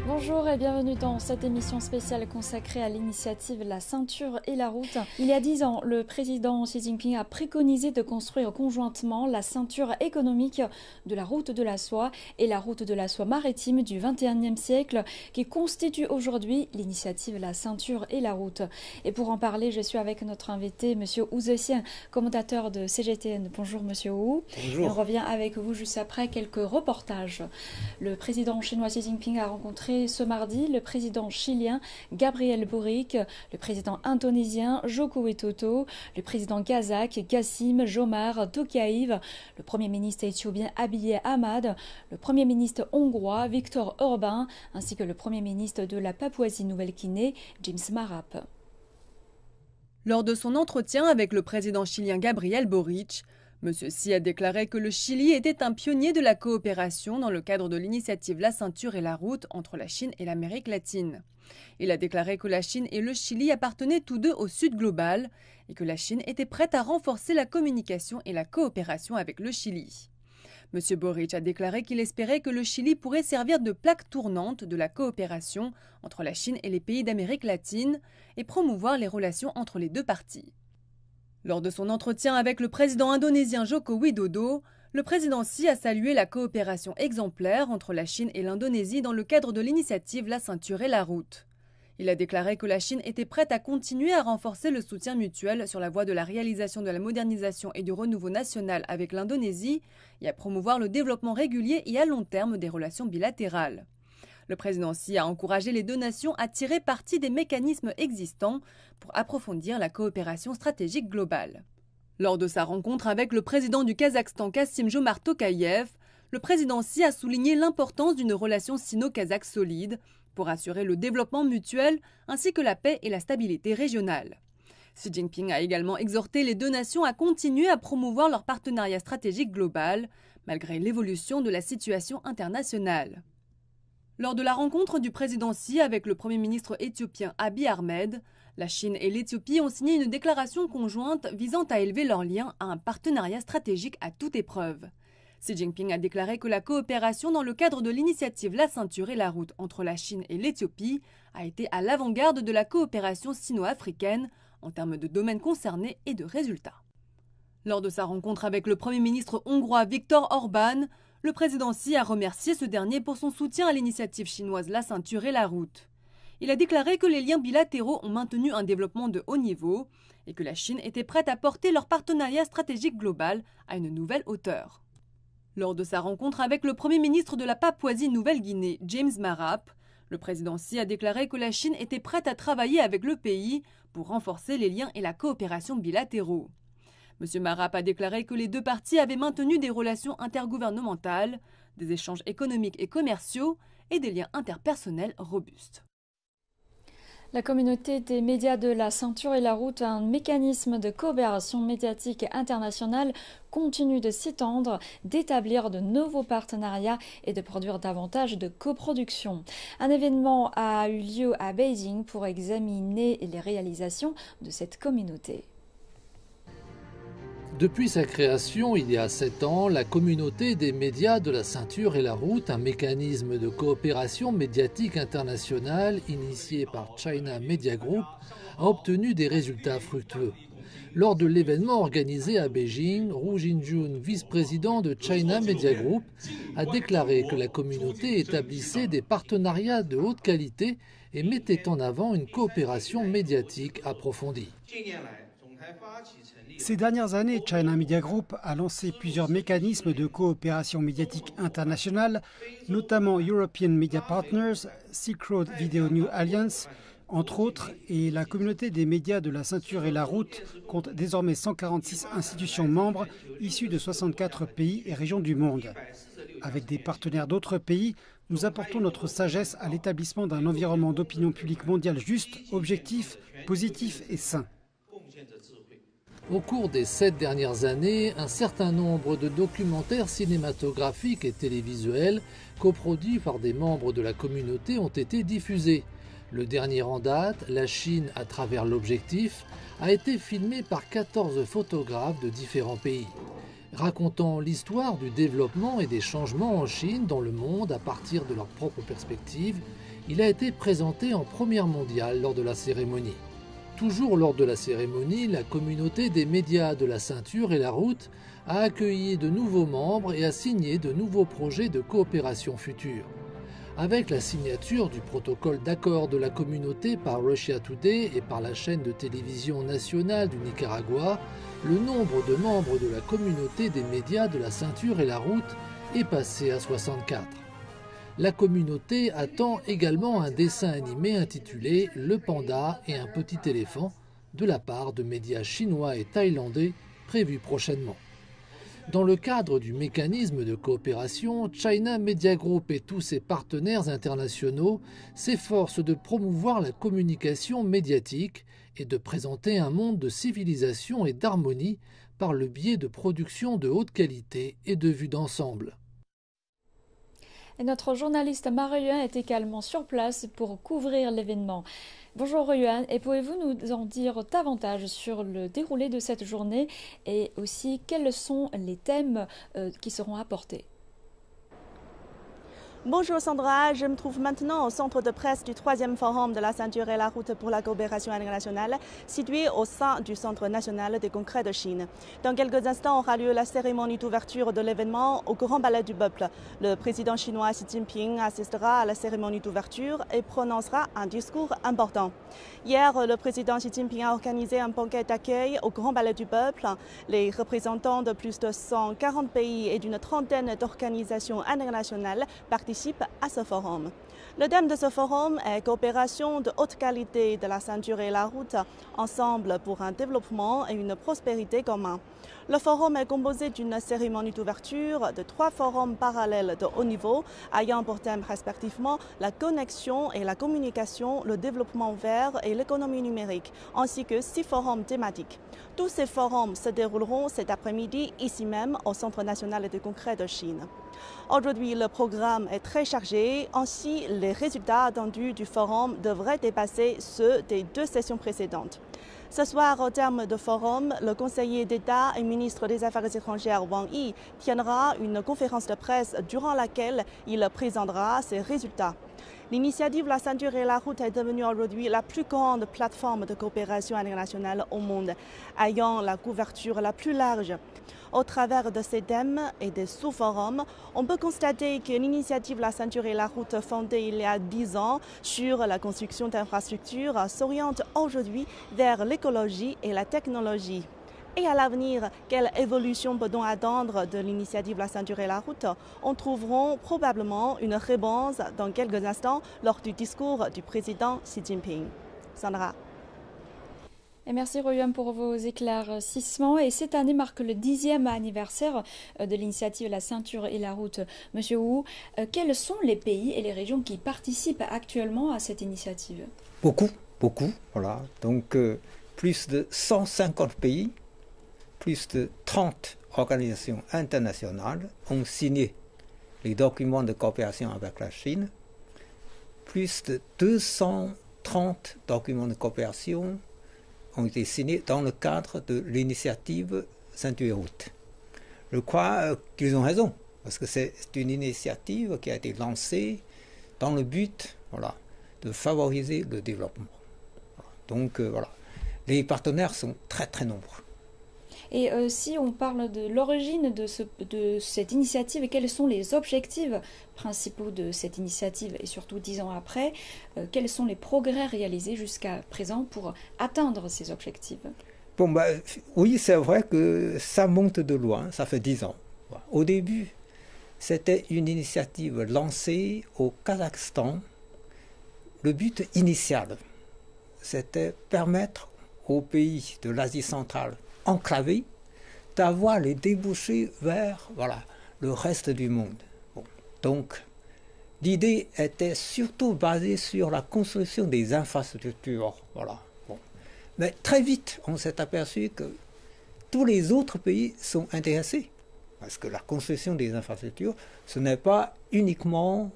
Bonjour et bienvenue dans cette émission spéciale consacrée à l'initiative La ceinture et la route. Il y a 10 ans, le président Xi Jinping a préconisé de construire conjointement la ceinture économique de la route de la soie et la route de la soie maritime du XXIe siècle qui constitue aujourd'hui l'initiative La ceinture et la route. Et pour en parler, je suis avec notre invité, M. Wu Zhexian, commentateur de CGTN. Bonjour M. Wu. Bonjour. Et on revient avec vous juste après quelques reportages. Le président chinois Xi Jinping a rencontré ce mardi le président chilien Gabriel Boric, le président indonésien Joko Widodo, le président kazakh Kassym Jomart Tokayev, le premier ministre éthiopien Abiy Ahmed, le premier ministre hongrois Viktor Orbán, ainsi que le premier ministre de la Papouasie-Nouvelle-Guinée James Marap. Lors de son entretien avec le président chilien Gabriel Boric, M. Xi a déclaré que le Chili était un pionnier de la coopération dans le cadre de l'initiative La ceinture et la route entre la Chine et l'Amérique latine. Il a déclaré que la Chine et le Chili appartenaient tous deux au Sud global et que la Chine était prête à renforcer la communication et la coopération avec le Chili. M. Boric a déclaré qu'il espérait que le Chili pourrait servir de plaque tournante de la coopération entre la Chine et les pays d'Amérique latine et promouvoir les relations entre les deux parties. Lors de son entretien avec le président indonésien Joko Widodo, le président Xi a salué la coopération exemplaire entre la Chine et l'Indonésie dans le cadre de l'initiative La ceinture et la route. Il a déclaré que la Chine était prête à continuer à renforcer le soutien mutuel sur la voie de la réalisation de la modernisation et du renouveau national avec l'Indonésie et à promouvoir le développement régulier et à long terme des relations bilatérales. Le président Xi a encouragé les deux nations à tirer parti des mécanismes existants pour approfondir la coopération stratégique globale. Lors de sa rencontre avec le président du Kazakhstan Kassym Jomart Tokayev, le président Xi a souligné l'importance d'une relation sino-kazakh solide pour assurer le développement mutuel ainsi que la paix et la stabilité régionale. Xi Jinping a également exhorté les deux nations à continuer à promouvoir leur partenariat stratégique global, malgré l'évolution de la situation internationale. Lors de la rencontre du président Xi avec le Premier ministre éthiopien Abiy Ahmed, la Chine et l'Éthiopie ont signé une déclaration conjointe visant à élever leurs liens à un partenariat stratégique à toute épreuve. Xi Jinping a déclaré que la coopération dans le cadre de l'initiative La ceinture et la route entre la Chine et l'Éthiopie a été à l'avant-garde de la coopération sino-africaine en termes de domaines concernés et de résultats. Lors de sa rencontre avec le Premier ministre hongrois Viktor Orbán, le président Xi a remercié ce dernier pour son soutien à l'initiative chinoise La ceinture et la route. Il a déclaré que les liens bilatéraux ont maintenu un développement de haut niveau et que la Chine était prête à porter leur partenariat stratégique global à une nouvelle hauteur. Lors de sa rencontre avec le premier ministre de la Papouasie-Nouvelle-Guinée, James Marap, le président Xi a déclaré que la Chine était prête à travailler avec le pays pour renforcer les liens et la coopération bilatéraux. M. Marap a déclaré que les deux parties avaient maintenu des relations intergouvernementales, des échanges économiques et commerciaux et des liens interpersonnels robustes. La communauté des médias de la ceinture et la route, un mécanisme de coopération médiatique internationale, continue de s'étendre, d'établir de nouveaux partenariats et de produire davantage de coproduction. Un événement a eu lieu à Beijing pour examiner les réalisations de cette communauté. Depuis sa création, il y a 7 ans, la communauté des médias de la ceinture et la route, un mécanisme de coopération médiatique internationale initié par China Media Group, a obtenu des résultats fructueux. Lors de l'événement organisé à Beijing, Ru Jinjun, vice-président de China Media Group, a déclaré que la communauté établissait des partenariats de haute qualité et mettait en avant une coopération médiatique approfondie. Ces dernières années, China Media Group a lancé plusieurs mécanismes de coopération médiatique internationale, notamment European Media Partners, Silk Road Video New Alliance, entre autres, et la communauté des médias de la ceinture et la route compte désormais 146 institutions membres issues de 64 pays et régions du monde. Avec des partenaires d'autres pays, nous apportons notre sagesse à l'établissement d'un environnement d'opinion publique mondiale juste, objectif, positif et sain. Au cours des 7 dernières années, un certain nombre de documentaires cinématographiques et télévisuels coproduits par des membres de la communauté ont été diffusés. Le dernier en date, La Chine à travers l'objectif, a été filmé par 14 photographes de différents pays, racontant l'histoire du développement et des changements en Chine dans le monde à partir de leurs propres perspectives. Il a été présenté en première mondiale lors de la cérémonie. Toujours lors de la cérémonie, la communauté des médias de la ceinture et la route a accueilli de nouveaux membres et a signé de nouveaux projets de coopération future. Avec la signature du protocole d'accord de la communauté par Russia Today et par la chaîne de télévision nationale du Nicaragua, le nombre de membres de la communauté des médias de la ceinture et la route est passé à 64. La communauté attend également un dessin animé intitulé « Le panda et un petit éléphant » de la part de médias chinois et thaïlandais prévus prochainement. Dans le cadre du mécanisme de coopération, China Media Group et tous ses partenaires internationaux s'efforcent de promouvoir la communication médiatique et de présenter un monde de civilisation et d'harmonie par le biais de productions de haute qualité et de vues d'ensemble. Et notre journaliste Marie-Yuan est également sur place pour couvrir l'événement. Bonjour Yuan, et pouvez-vous nous en dire davantage sur le déroulé de cette journée et aussi quels sont les thèmes qui seront abordés? Bonjour Sandra, je me trouve maintenant au centre de presse du 3e forum de la ceinture et la route pour la coopération internationale, situé au sein du Centre national des congrès de Chine. Dans quelques instants aura lieu la cérémonie d'ouverture de l'événement au Grand Palais du Peuple. Le président chinois Xi Jinping assistera à la cérémonie d'ouverture et prononcera un discours important. Hier, le président Xi Jinping a organisé un banquet d'accueil au Grand Palais du Peuple. Les représentants de plus de 140 pays et d'une trentaine d'organisations internationales participent à ce forum. Le thème de ce forum est coopération de haute qualité de la ceinture et la route, ensemble pour un développement et une prospérité commun. Le forum est composé d'une cérémonie d'ouverture, de 3 forums parallèles de haut niveau, ayant pour thème respectivement la connexion et la communication, le développement vert et l'économie numérique, ainsi que 6 forums thématiques. Tous ces forums se dérouleront cet après-midi ici même au Centre national des congrès de Chine. Aujourd'hui, le programme est très chargé, ainsi les résultats attendus du forum devraient dépasser ceux des 2 sessions précédentes. Ce soir, au terme de forum, le conseiller d'État et ministre des Affaires étrangères Wang Yi tiendra une conférence de presse durant laquelle il présentera ses résultats. L'initiative La ceinture et la route est devenue aujourd'hui la plus grande plateforme de coopération internationale au monde, ayant la couverture la plus large. Au travers de ces thèmes et des sous-forums, on peut constater que l'initiative La ceinture et la route, fondée il y a 10 ans sur la construction d'infrastructures, s'oriente aujourd'hui vers l'écologie et la technologie. Et à l'avenir, quelle évolution peut-on attendre de l'initiative La ceinture et la route? On trouveront probablement une réponse dans quelques instants lors du discours du président Xi Jinping. Sandra. Et merci Yuan pour vos éclaircissements. Et cette année marque le 10e anniversaire de l'initiative La ceinture et la route. Monsieur Wu, quels sont les pays et les régions qui participent actuellement à cette initiative? Beaucoup. Voilà. Donc plus de 150 pays, plus de 30 organisations internationales ont signé les documents de coopération avec la Chine. Plus de 230 documents de coopération ont été signés dans le cadre de l'initiative Ceinture et Route. Je crois qu'ils ont raison, parce que c'est une initiative qui a été lancée dans le but de favoriser le développement. Donc voilà, les partenaires sont très nombreux. Et si on parle de l'origine de cette initiative, et quels sont les objectifs principaux de cette initiative, et surtout 10 ans après, quels sont les progrès réalisés jusqu'à présent pour atteindre ces objectifs? Bon, oui, c'est vrai que ça monte de loin, ça fait 10 ans. Au début, c'était une initiative lancée au Kazakhstan. Le but initial, c'était permettre aux pays de l'Asie centrale enclavés d'avoir les débouchés vers le reste du monde. Bon. Donc, l'idée était surtout basée sur la construction des infrastructures. Voilà. Bon. Mais très vite, on s'est aperçu que tous les autres pays sont intéressés. Parce que la construction des infrastructures, ce n'est pas uniquement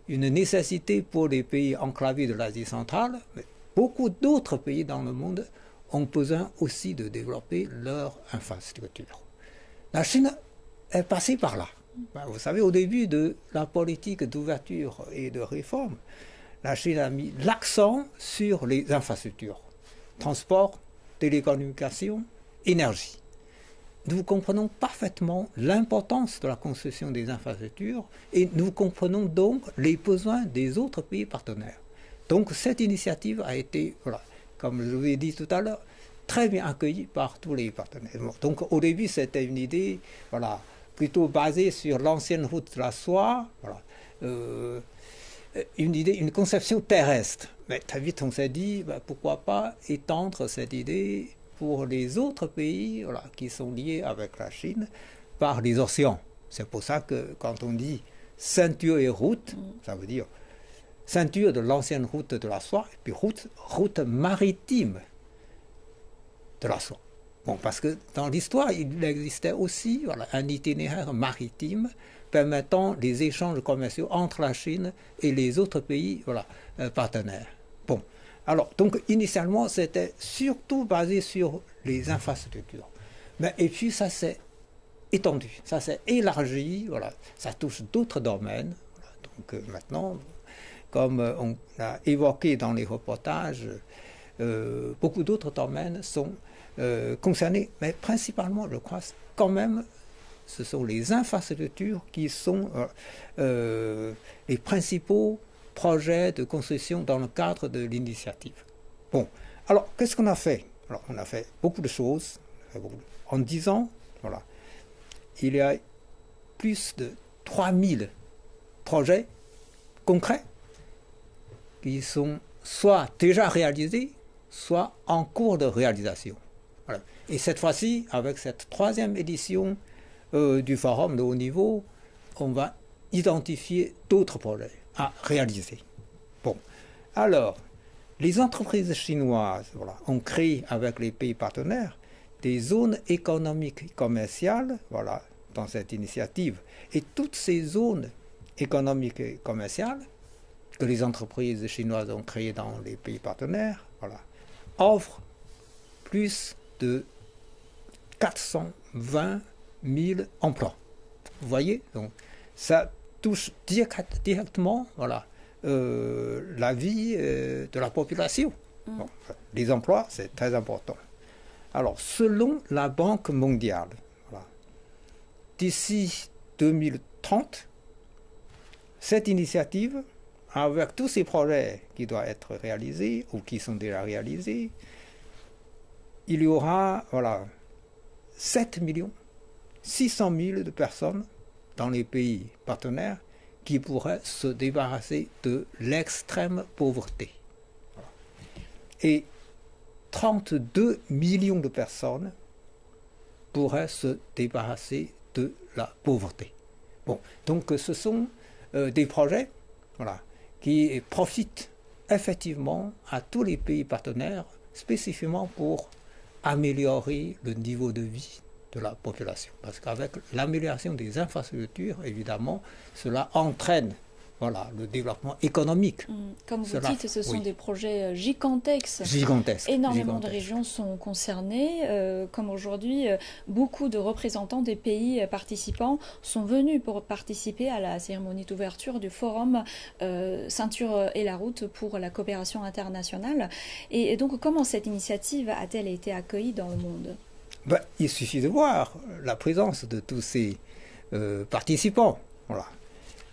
une nécessité pour les pays enclavés de l'Asie centrale, mais beaucoup d'autres pays dans le monde ont besoin aussi de développer leur infrastructure. La Chine est passée par là. Vous savez, au début de la politique d'ouverture et de réforme, la Chine a mis l'accent sur les infrastructures, transport, télécommunications, énergie. Nous comprenons parfaitement l'importance de la construction des infrastructures et nous comprenons donc les besoins des autres pays partenaires. Donc cette initiative a été, voilà, comme je vous ai dit tout à l'heure, très bien accueillie par tous les partenaires. Donc au début c'était une idée, voilà, plutôt basée sur l'ancienne route de la soie, voilà, une conception terrestre. Mais très vite on s'est dit, pourquoi pas étendre cette idée pour les autres pays, voilà, qui sont liés avec la Chine par les océans. C'est pour ça que quand on dit ceinture et route, ça veut dire ceinture de l'ancienne route de la soie et puis route maritime de la soie. Bon, parce que dans l'histoire, il existait aussi, voilà, un itinéraire maritime permettant les échanges commerciaux entre la Chine et les autres pays, voilà, partenaires. Bon. Alors, donc, initialement, c'était surtout basé sur les infrastructures. Mais, et puis, ça s'est étendu, ça s'est élargi, voilà, ça touche d'autres domaines. Voilà. Donc, maintenant, comme on a évoqué dans les reportages, beaucoup d'autres domaines sont concernés, mais principalement, je crois, quand même, ce sont les infrastructures qui sont les principaux projet de construction dans le cadre de l'initiative. Bon, alors qu'est-ce qu'on a fait? Alors, on a fait beaucoup de choses. En 10 ans, voilà, il y a plus de 3000 projets concrets qui sont soit déjà réalisés, soit en cours de réalisation. Voilà. Et cette fois-ci, avec cette 3e édition du forum de haut niveau, on va identifier d'autres projets à réaliser. Bon, alors, les entreprises chinoises, voilà, ont créé avec les pays partenaires des zones économiques et commerciales, voilà, dans cette initiative. Et toutes ces zones économiques et commerciales que les entreprises chinoises ont créées dans les pays partenaires, voilà, offrent plus de 420 000 emplois. Vous voyez, donc ça touche directement, voilà, la vie de la population. Bon, les emplois, c'est très important. Alors, selon la Banque mondiale, voilà, d'ici 2030, cette initiative, avec tous ces projets qui doivent être réalisés ou qui sont déjà réalisés, il y aura, voilà, 7 600 000 de personnes dans les pays partenaires qui pourraient se débarrasser de l'extrême pauvreté. Voilà. Et 32 millions de personnes pourraient se débarrasser de la pauvreté. Bon, donc ce sont des projets, voilà, qui profitent effectivement à tous les pays partenaires, spécifiquement pour améliorer le niveau de vie de la population. Parce qu'avec l'amélioration des infrastructures, évidemment, cela entraîne, voilà, le développement économique. Comme vous dites, ce sont des projets gigantesques. Énormément de régions sont concernées. Comme aujourd'hui, beaucoup de représentants des pays participants sont venus pour participer à la cérémonie d'ouverture du forum Ceinture et la route pour la coopération internationale. Et donc, comment cette initiative a-t-elle été accueillie dans le monde? Ben, il suffit de voir la présence de tous ces participants. Voilà.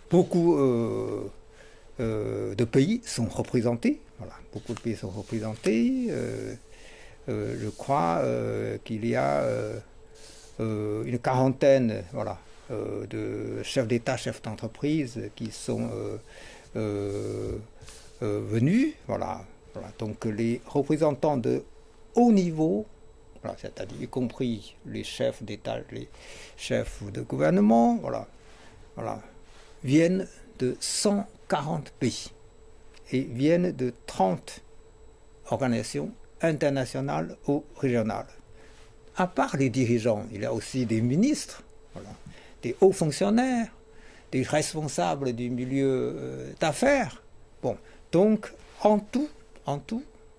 Beaucoup de pays sont représentés. Voilà. Beaucoup de pays sont représentés. Je crois qu'il y a une quarantaine, voilà, de chefs d'État, chefs d'entreprise qui sont venus. Voilà. Voilà. Donc les représentants de haut niveau, voilà, c'est-à-dire y compris les chefs d'État, les chefs de gouvernement, voilà, voilà, viennent de 140 pays et viennent de 30 organisations internationales ou régionales. À part les dirigeants, il y a aussi des ministres, voilà, des hauts fonctionnaires, des responsables du milieu d'affaires. Bon, donc en tout,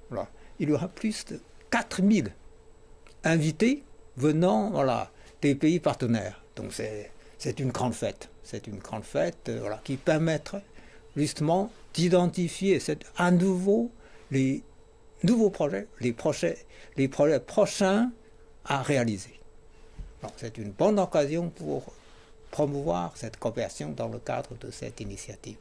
voilà, il y aura plus de 4000 invités venant, voilà, des pays partenaires. Donc c'est une grande fête. C'est une grande fête, voilà, qui permettrait justement d'identifier à nouveau les nouveaux projets, les projets prochains à réaliser. C'est une bonne occasion pour promouvoir cette coopération dans le cadre de cette initiative.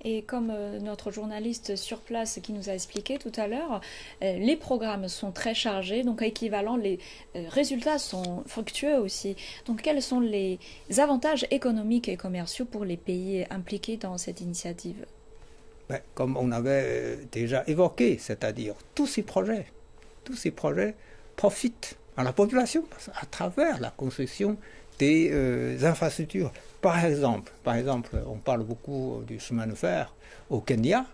Et comme notre journaliste sur place qui nous a expliqué tout à l'heure, les programmes sont très chargés, donc équivalent, les résultats sont fructueux aussi. Donc quels sont les avantages économiques et commerciaux pour les pays impliqués dans cette initiative? Comme on avait déjà évoqué, c'est-à-dire tous ces projets profitent à la population à travers la construction des infrastructures. Par exemple, on parle beaucoup du chemin de fer au Kenya,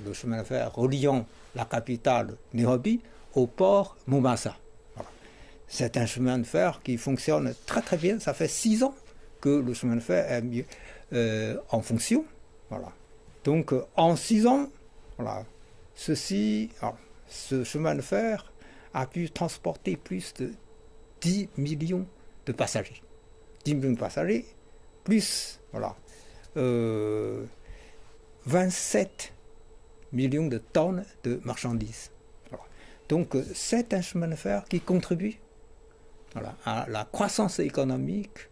le chemin de fer reliant la capitale Nairobi au port Mombasa. C'est un chemin de fer qui fonctionne très très bien. Ça fait 6 ans que le chemin de fer est en fonction. Donc en 6 ans, ce chemin de fer a pu transporter plus de 10 millions de passagers. 10 millions de passagers, plus 27 millions de tonnes de marchandises. Donc c'est un chemin de fer qui contribue à la croissance économique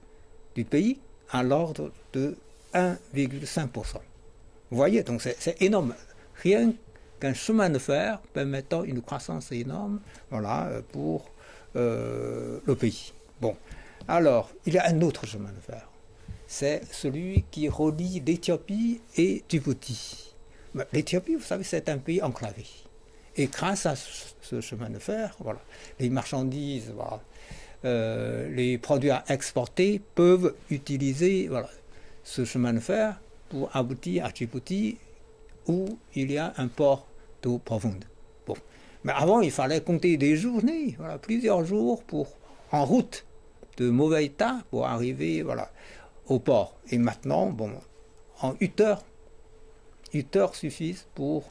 du pays à l'ordre de 1,5%. Vous voyez, donc c'est énorme. Rien qu'un chemin de fer permettant une croissance énorme pour le pays. Bon, alors, il y a un autre chemin de fer. C'est celui qui relie l'Éthiopie et Djibouti. L'Éthiopie, vous savez, c'est un pays enclavé. Et grâce à ce chemin de fer, les marchandises, les produits à exporter peuvent utiliser ce chemin de fer pour aboutir à Djibouti, où il y a un port d'eau profonde. Bon. Mais avant, il fallait compter des journées, plusieurs jours en route de mauvais état pour arriver au port. Et maintenant, en 8 heures suffisent pour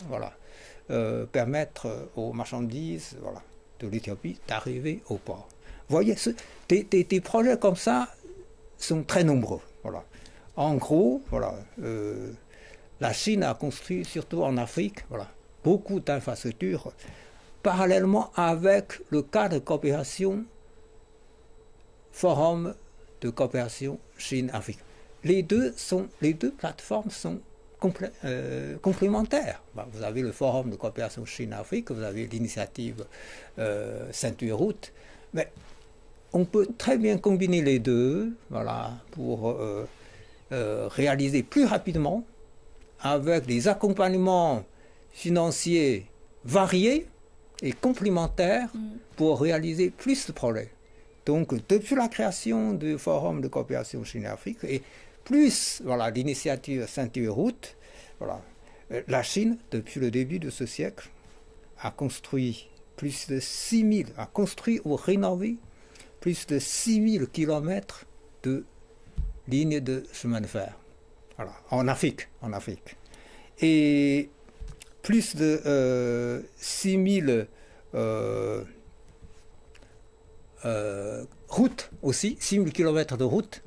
permettre aux marchandises de l'Éthiopie d'arriver au port. Vous voyez, des projets comme ça sont très nombreux. En gros, la Chine a construit, surtout en Afrique, beaucoup d'infrastructures, parallèlement avec le cadre de coopération Forum de coopération Chine-Afrique. Les deux plateformes sont complémentaires. Vous avez le Forum de coopération Chine-Afrique, vous avez l'initiative Ceinture Route, mais on peut très bien combiner les deux pour réaliser plus rapidement avec des accompagnements financiers variés et complémentaires pour réaliser plus de projets. Donc, depuis la création du Forum de coopération Chine-Afrique et plus l'initiative Ceinture Route, la Chine, depuis le début de ce siècle, a construit ou rénové plus de 6000 kilomètres de lignes de chemin de fer. En Afrique. Et plus de 6000 routes aussi, 6000 km de routes,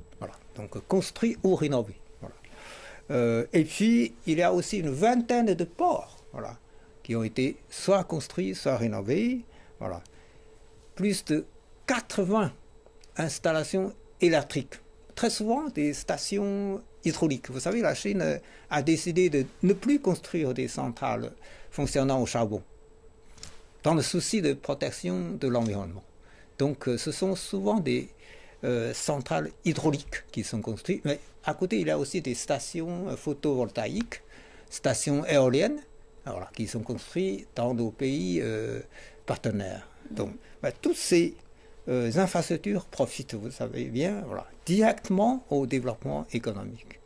donc construits ou rénovés. Et puis, il y a aussi une vingtaine de ports qui ont été soit construits, soit rénovés. Plus de 80 installations électriques. Très souvent, des stations hydrauliques. Vous savez, la Chine a décidé de ne plus construire des centrales fonctionnant au charbon, dans le souci de protection de l'environnement. Donc, ce sont souvent des centrales hydrauliques qui sont construites, mais à côté, il y a aussi des stations photovoltaïques, stations éoliennes, qui sont construites dans nos pays partenaires. Donc, toutes ces infrastructures profitent, vous savez bien, directement au développement économique.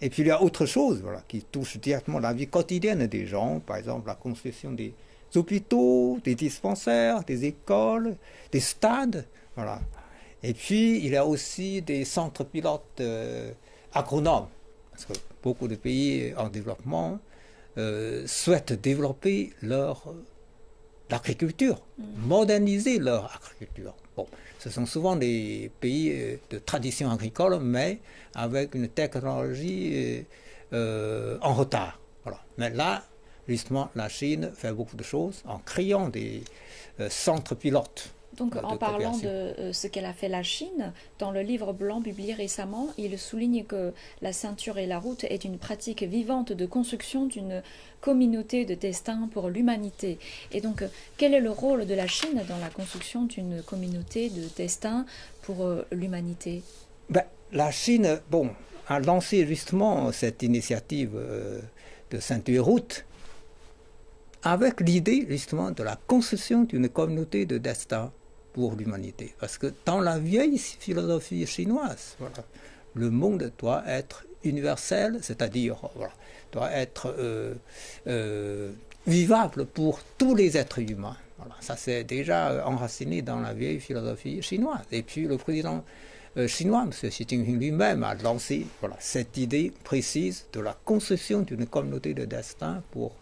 Et puis, il y a autre chose qui touche directement la vie quotidienne des gens, par exemple la construction des hôpitaux, des dispensaires, des écoles, des stades. Et puis, il y a aussi des centres pilotes agronomes, parce que beaucoup de pays en développement souhaitent développer leur l'agriculture, moderniser leur agriculture. Bon, ce sont souvent des pays de tradition agricole, mais avec une technologie en retard. Voilà. Mais là, justement, la Chine fait beaucoup de choses en créant des centres pilotes. Donc, en parlant de ce qu'elle a fait la Chine, dans le livre blanc publié récemment, il souligne que la ceinture et la route est une pratique vivante de construction d'une communauté de destin pour l'humanité. Et donc, quel est le rôle de la Chine dans la construction d'une communauté de destin pour l'humanité? La Chine, a lancé justement cette initiative de ceinture et route avec l'idée justement de la construction d'une communauté de destin pour l'humanité. Parce que dans la vieille philosophie chinoise, le monde doit être universel, c'est-à-dire doit être vivable pour tous les êtres humains. Voilà. Ça c'est déjà enraciné dans la vieille philosophie chinoise. Et puis le président chinois, M. Xi Jinping lui-même, a lancé cette idée précise de la construction d'une communauté de destin pour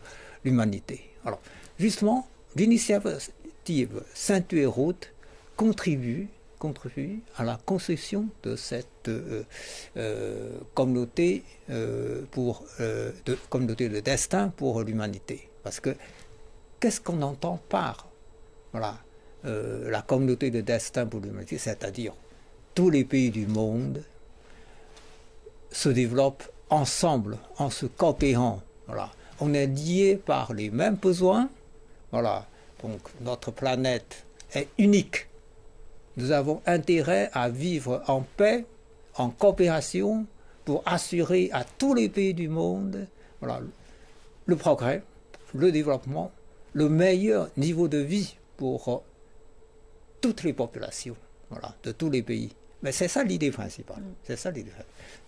l'humanité. Alors, justement, l'initiative Ceinture et route contribue à la construction de cette communauté, communauté de destin pour l'humanité. Parce que, qu'est-ce qu'on entend par la communauté de destin pour l'humanité? C'est-à-dire, tous les pays du monde se développent ensemble, en se coopérant. Voilà. On est liés par les mêmes besoins. Voilà. Donc notre planète est unique. Nous avons intérêt à vivre en paix, en coopération, pour assurer à tous les pays du monde le progrès, le développement, le meilleur niveau de vie pour toutes les populations de tous les pays. Mais c'est ça l'idée principale. C'est ça l'idée.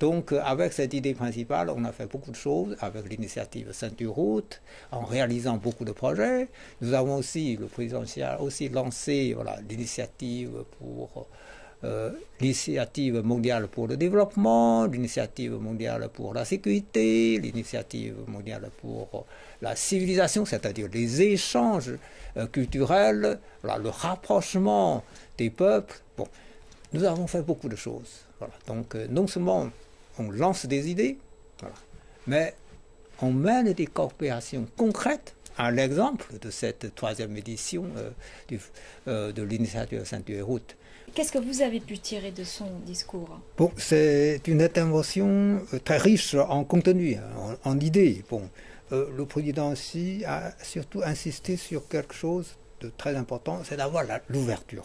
Donc, avec cette idée principale, on a fait beaucoup de choses avec l'initiative Ceinture Route, en réalisant beaucoup de projets. Nous avons aussi, le président Xi a aussi lancé l'initiative pour l'initiative mondiale pour le développement, l'initiative mondiale pour la sécurité, l'initiative mondiale pour la civilisation, c'est-à-dire les échanges culturels, le rapprochement des peuples. Bon. Nous avons fait beaucoup de choses. Donc, non seulement on lance des idées, mais on mène des coopérations concrètes, à l'exemple de cette 3e édition de l'initiative Ceinture et route. Qu'est-ce que vous avez pu tirer de son discours? C'est une intervention très riche en contenu, en idées. Le président Xi a surtout insisté sur quelque chose de très important, c'est d'avoir l'ouverture.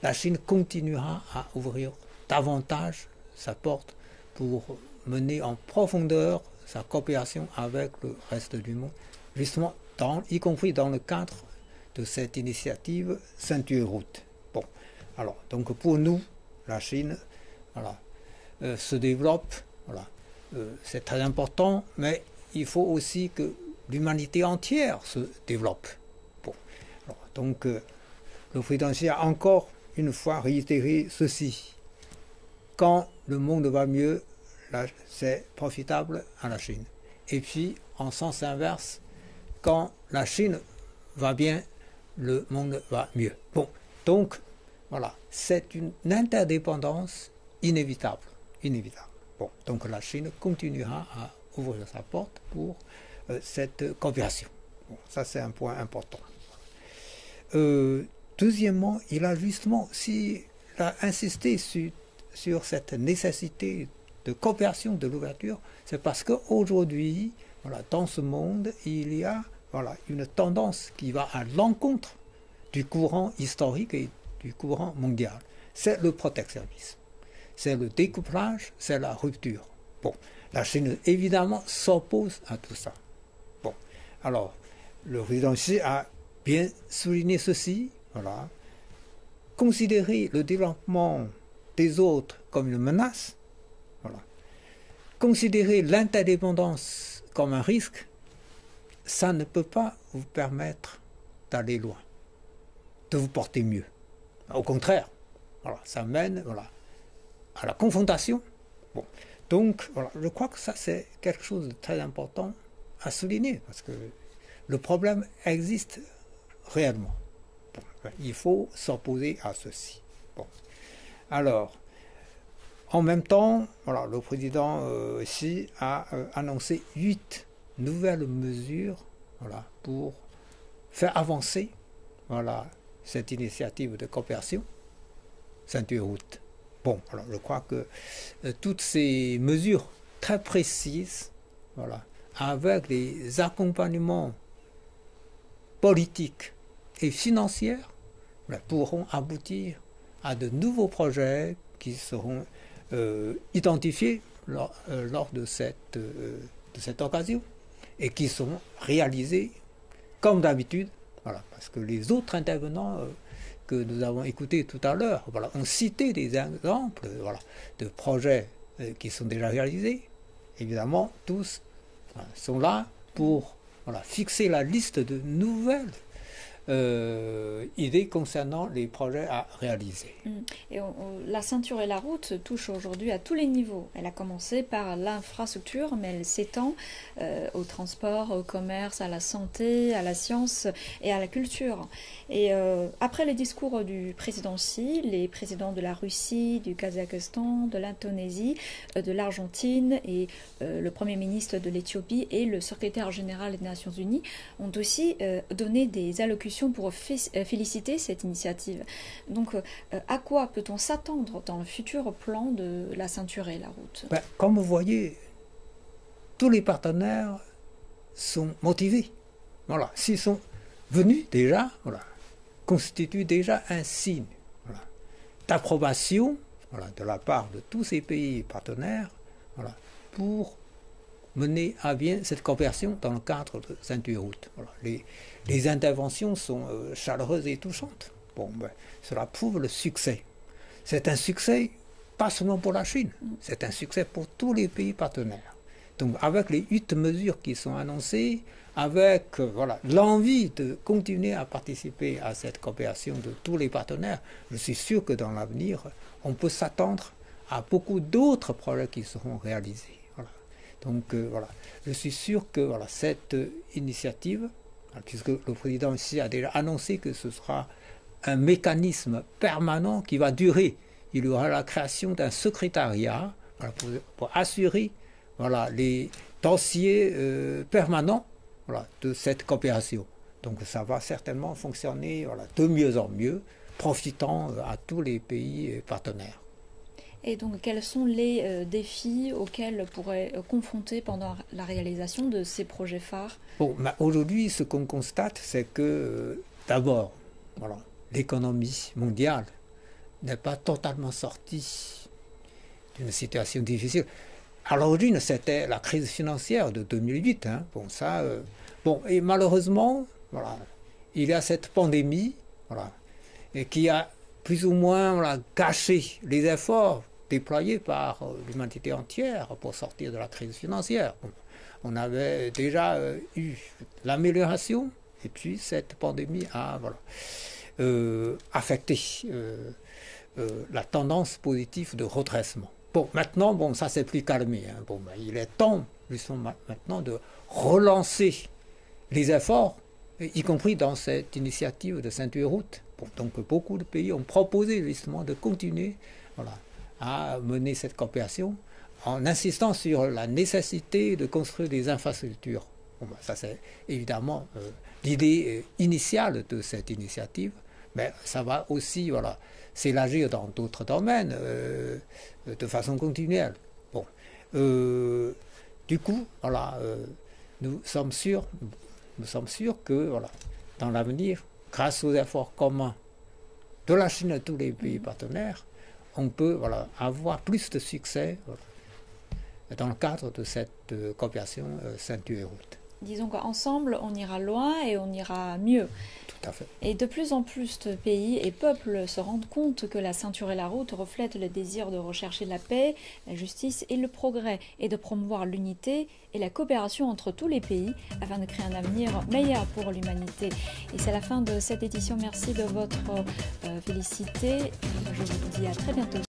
La Chine continuera à ouvrir davantage sa porte pour mener en profondeur sa coopération avec le reste du monde, justement, y compris dans le cadre de cette initiative Ceinture et route. Alors, donc pour nous, la Chine se développe, c'est très important, mais il faut aussi que l'humanité entière se développe. Donc, le président Xi a encore une fois réitéré ceci. Quand le monde va mieux, c'est profitable à la Chine. Et puis, en sens inverse, quand la Chine va bien, le monde va mieux. Donc, c'est une interdépendance inévitable. Donc la Chine continuera à ouvrir sa porte pour cette coopération. Ça, c'est un point important. Deuxièmement, il a justement insisté sur cette nécessité de coopération, de l'ouverture. C'est parce qu'aujourd'hui, dans ce monde, il y a une tendance qui va à l'encontre du courant historique et du courant mondial. C'est le protectionnisme. C'est le découplage, c'est la rupture. La Chine, évidemment, s'oppose à tout ça. Alors, le président Xi a bien souligné ceci. Considérer le développement des autres comme une menace, considérer l'interdépendance comme un risque, ça ne peut pas vous permettre d'aller loin, de vous porter mieux. Au contraire, ça mène à la confrontation. Donc, je crois que ça, c'est quelque chose de très important à souligner, parce que le problème existe réellement. Il faut s'opposer à ceci. Alors, En même temps, voilà, le président Xi a annoncé 8 nouvelles mesures, voilà, pour faire avancer, voilà, cette initiative de coopération ceinture route. Bon, alors je crois que toutes ces mesures très précises, voilà, avec des accompagnements politiques et financiers, voilà, pourront aboutir à de nouveaux projets qui seront identifiés lors de cette occasion et qui seront réalisés comme d'habitude, voilà, parce que les autres intervenants que nous avons écoutés tout à l'heure, voilà, ont cité des exemples, voilà, de projets qui sont déjà réalisés. Évidemment, tous, voilà, sont là pour, voilà, fixer la liste de nouvelles idées concernant les projets à réaliser. Et la ceinture et la route touchent aujourd'hui à tous les niveaux. Elle a commencé par l'infrastructure, mais elle s'étend au transport, au commerce, à la santé, à la science et à la culture. Et après les discours du président Xi, les présidents de la Russie, du Kazakhstan, de l'Indonésie, de l'Argentine et le Premier ministre de l'Éthiopie et le secrétaire général des Nations Unies ont aussi donné des allocutions pour féliciter cette initiative. Donc, à quoi peut-on s'attendre dans le futur plan de la ceinture et la route? Comme vous voyez, tous les partenaires sont motivés. Voilà, s'ils sont venus déjà, voilà, constitue déjà un signe, voilà, d'approbation, voilà, de la part de tous ces pays partenaires, voilà, pour mener à bien cette coopération dans le cadre de ceinture route. Voilà, les interventions sont chaleureuses et touchantes. Bon, cela prouve le succès. C'est un succès pas seulement pour la Chine, c'est un succès pour tous les pays partenaires. Donc avec les 8 mesures qui sont annoncées, avec voilà, l'envie de continuer à participer à cette coopération de tous les partenaires, je suis sûr que dans l'avenir, on peut s'attendre à beaucoup d'autres projets qui seront réalisés. Voilà. Donc voilà, je suis sûr que voilà, cette initiative, puisque le président Xi a déjà annoncé que ce sera un mécanisme permanent qui va durer. Il y aura la création d'un secrétariat, voilà, pour assurer, voilà, les dossiers permanents, voilà, de cette coopération. Donc ça va certainement fonctionner, voilà, de mieux en mieux, profitant à tous les pays partenaires. Et donc, quels sont les défis auxquels pourrait confronter pendant la réalisation de ces projets phares? Bon, aujourd'hui, ce qu'on constate, c'est que, d'abord, voilà, l'économie mondiale n'est pas totalement sortie d'une situation difficile. À l'origine, c'était la crise financière de 2008. Hein. Bon, ça, bon, et malheureusement, voilà, il y a cette pandémie, voilà, et qui a plus ou moins, voilà, gâché les efforts déployés par l'humanité entière pour sortir de la crise financière. Bon, on avait déjà eu l'amélioration, et puis cette pandémie a, voilà, affecté la tendance positive de redressement. Bon, maintenant, bon, ça s'est plus calmé. Hein. Bon, il est temps, justement, maintenant de relancer les efforts, y compris dans cette initiative de ceinture route. Bon, donc beaucoup de pays ont proposé justement de continuer, voilà, à mener cette coopération en insistant sur la nécessité de construire des infrastructures. Bon, ça c'est évidemment l'idée initiale de cette initiative, mais ça va aussi, voilà, s'élargir dans d'autres domaines de façon continuelle. Bon, du coup, voilà, nous sommes sûrs que, voilà, dans l'avenir, grâce aux efforts communs de la Chine et de tous les pays partenaires, on peut, voilà, avoir plus de succès, voilà, dans le cadre de cette coopération ceinture et route. Disons qu'ensemble, on ira loin et on ira mieux. Tout à fait. Et de plus en plus de pays et peuples se rendent compte que la ceinture et la route reflètent le désir de rechercher la paix, la justice et le progrès, et de promouvoir l'unité et la coopération entre tous les pays afin de créer un avenir meilleur pour l'humanité. Et c'est la fin de cette édition. Merci de votre félicité. Je vous dis à très bientôt.